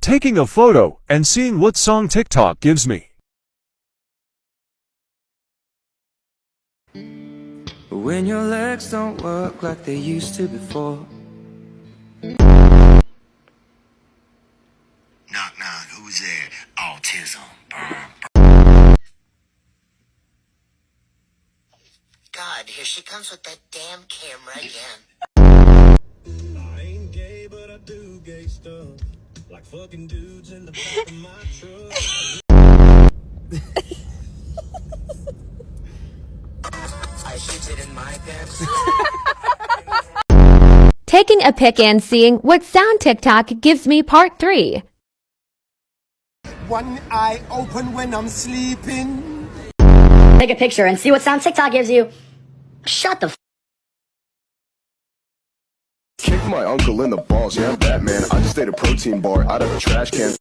Taking a photo and seeing what song TikTok gives me. When your legs don't work like they used to before. Knock, knock, who's there? Autism. God, here she comes with that damn camera again. I ain't gay, but I do gay stuff. Like fucking dudes in the back of my truck. I shit it in my pants. Taking a pic and seeing what sound TikTok gives me part 3. One eye open when I'm sleeping. Take a picture and see what sound TikTok gives you. Shut the f. Kick my uncle in the balls, yeah, I'm Batman. I just ate a protein bar out of a trash can.